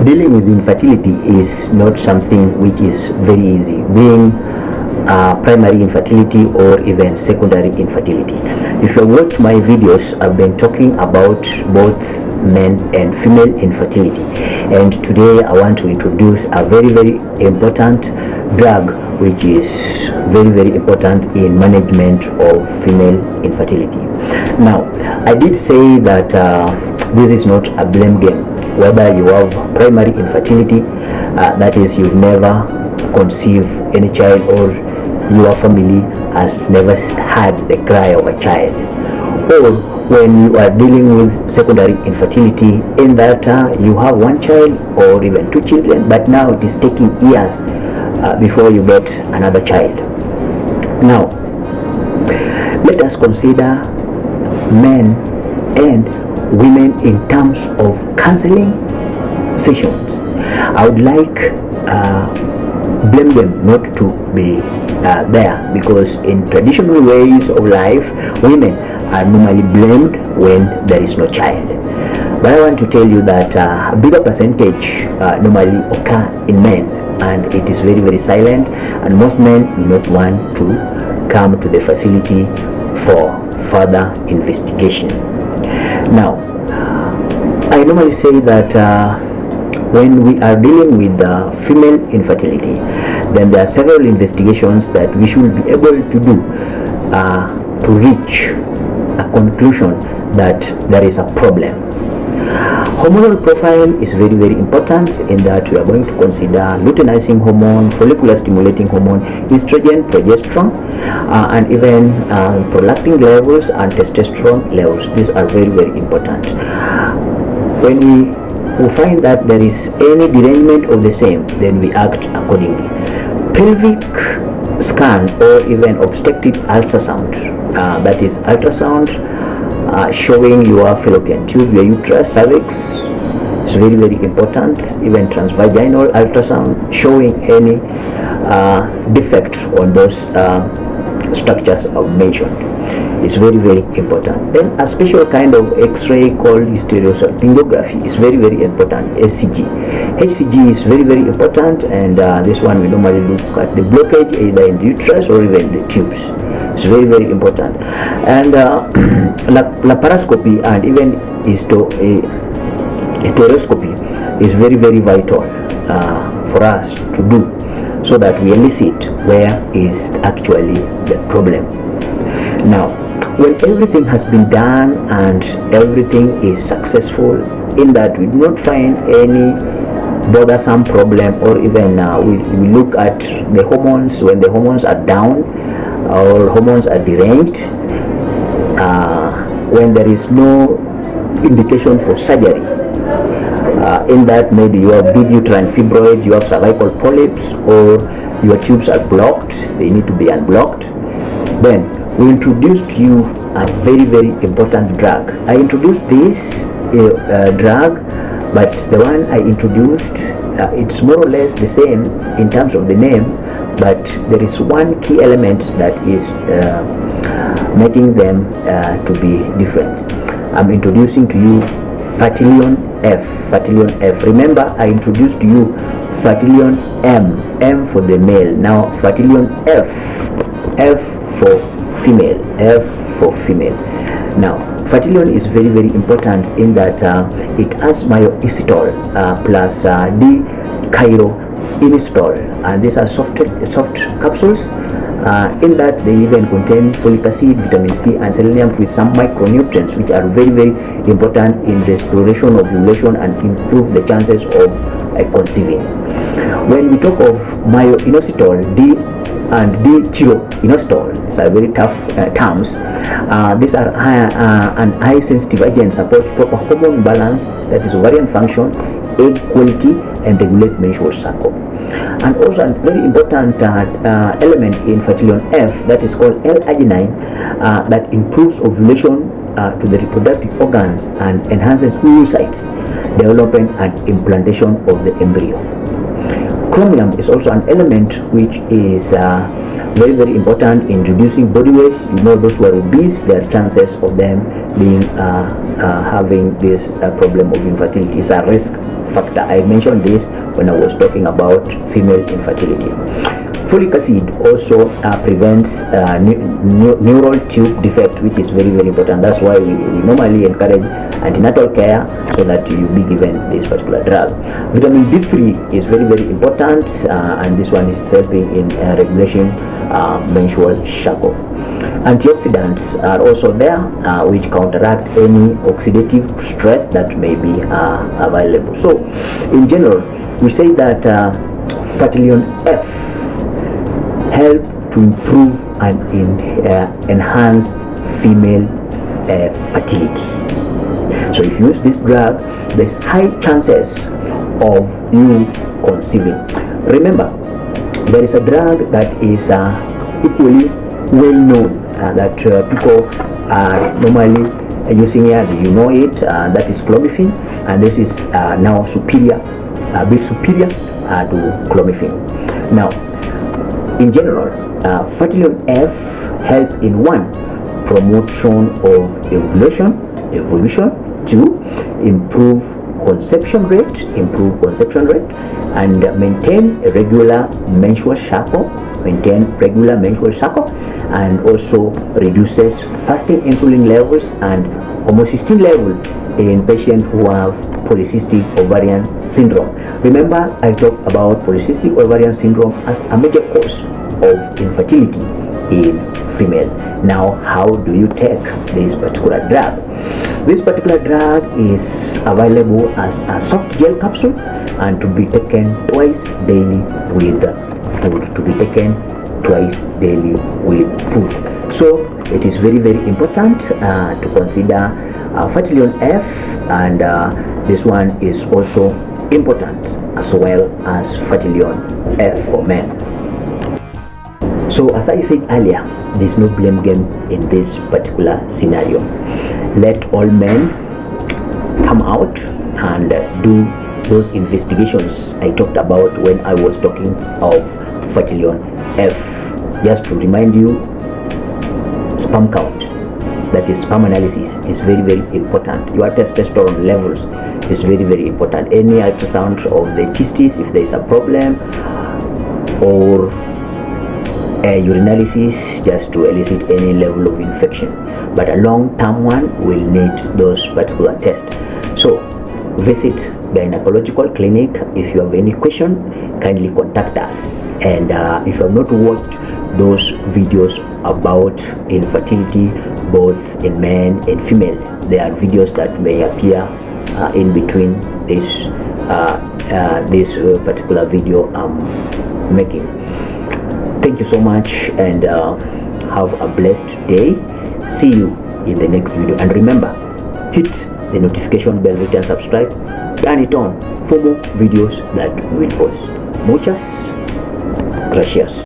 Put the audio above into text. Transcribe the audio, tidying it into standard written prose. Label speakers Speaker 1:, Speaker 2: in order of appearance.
Speaker 1: dealing with infertility is not something which is very easy, being primary infertility or even secondary infertility. If you watch my videos, I've been talking about both men and female infertility, and today I want to introduce a very important drug which is very important in management of female infertility. Now, I did say that this is not a blame game. Whether you have primary infertility, that is, you've never conceived any child, or your family has never had the cry of a child, or when you are dealing with secondary infertility, in that you have one child or even two children, but now it is taking years before you get another child. Now, let us consider men and women in terms of counseling sessions. I would like blame them not to be there, because in traditional ways of life, women are normally blamed when there is no child. But I want to tell you that a bigger percentage normally occur in men, and it is very silent, and most men do not want to come to the facility for further investigation. Now, I normally say that when we are dealing with female infertility, then there are several investigations that we should be able to do to reach a conclusion that there is a problem. Hormonal profile is very important, in that we are going to consider luteinizing hormone, follicular stimulating hormone, estrogen, progesterone, and even prolactin levels and testosterone levels. These are very important. When we find that there is any derangement of the same, then we act accordingly. Pelvic scan or even obstetric ultrasound, that is ultrasound showing your fallopian tube, your uterus, cervix, is very important. Even transvaginal ultrasound showing any defect on those structures I've mentioned is very important. Then a special kind of X-ray called hysterosalpingography is very important. HCG is very important, and this one we normally look at the blockage either in the uterus or even the tubes. It's very important. And laparoscopy and even hysteroscopy is very vital for us to do, so that we elicit where is actually the problem. Now, when everything has been done and everything is successful, in that we do not find any bothersome problem, or even we look at the hormones, when the hormones are down or hormones are deranged, when there is no indication for surgery, in that maybe you have big uterine fibroids, you have cervical polyps, or your tubes are blocked, they need to be unblocked, then we introduced to you a very important drug. I introduced this drug, but the one I introduced, it's more or less the same in terms of the name, but there is one key element that is making them to be different. I'm introducing to you FERTILION F. Remember, I introduced to you FERTILION M for the male. Now FERTILION F for female. Now, FERTILION is very important, in that it has myoinositol plus D-chiroinositol, and these are soft capsules. In that they even contain folic acid, vitamin C, and selenium, with some micronutrients which are very important in restoration of ovulation and improve the chances of conceiving. When we talk of myoinositol, D and D-chiroinositol, it's a very tough terms. These are high sensitive agents, support proper hormone balance, that is ovarian function, egg quality, and regulate menstrual cycle. And also a very important element in FERTILION F, that is called L-arginine, that improves ovulation to the reproductive organs and enhances oocytes development and implantation of the embryo. Chromium is also an element which is very important in reducing body weight. You know, those who are obese, there are chances of them being having this problem of infertility. It's a risk factor. I mentioned this when I was talking about female infertility. Folic acid also prevents neural tube defect, which is very, very important. That's why we normally encourage antenatal care, so that you be given this particular drug. Vitamin D3 is very, very important, and this one is helping in regulation menstrual cycle. Antioxidants are also there, which counteract any oxidative stress that may be available. So in general, we say that FERTILION F help to improve and enhance female fertility. So if you use this drug, there's high chances of you conceiving. Remember, there is a drug that is equally well known that people are normally using here. You know it, that is clomiphene, and this is now superior, a bit superior to clomiphene. Now, in general, FERTILION F help in one, promotion of evolution, 2, improve conception rate, and maintain a regular menstrual cycle, and also reduces fasting insulin levels and homocysteine level in patients who have polycystic ovarian syndrome. Remember, I talked about polycystic ovarian syndrome as a major cause of infertility in female. Now, how do you take this particular drug? This particular drug is available as a soft gel capsule and to be taken twice daily with food. So it is very, very important to consider FERTILION F, and this one is also important, as well as FERTILION F for men. So as I said earlier, there is no blame game in this particular scenario. Let all men come out and do those investigations I talked about when I was talking of FERTILION F. Just to remind you, sperm count, that is sperm analysis, is very, very important. Your testosterone levels is very, very important. Any ultrasound of the testes if there is a problem, or a urinalysis just to elicit any level of infection. But a long-term one will need those particular tests. So visit gynecological clinic. If you have any question, kindly contact us. And if you have not watched those videos about infertility both in men and female, there are videos that may appear in between this particular video I'm making. Thank you so much, and have a blessed day. See you in the next video, and remember, hit the notification bell, and subscribe, turn it on for more videos that we post. Muchas gracias.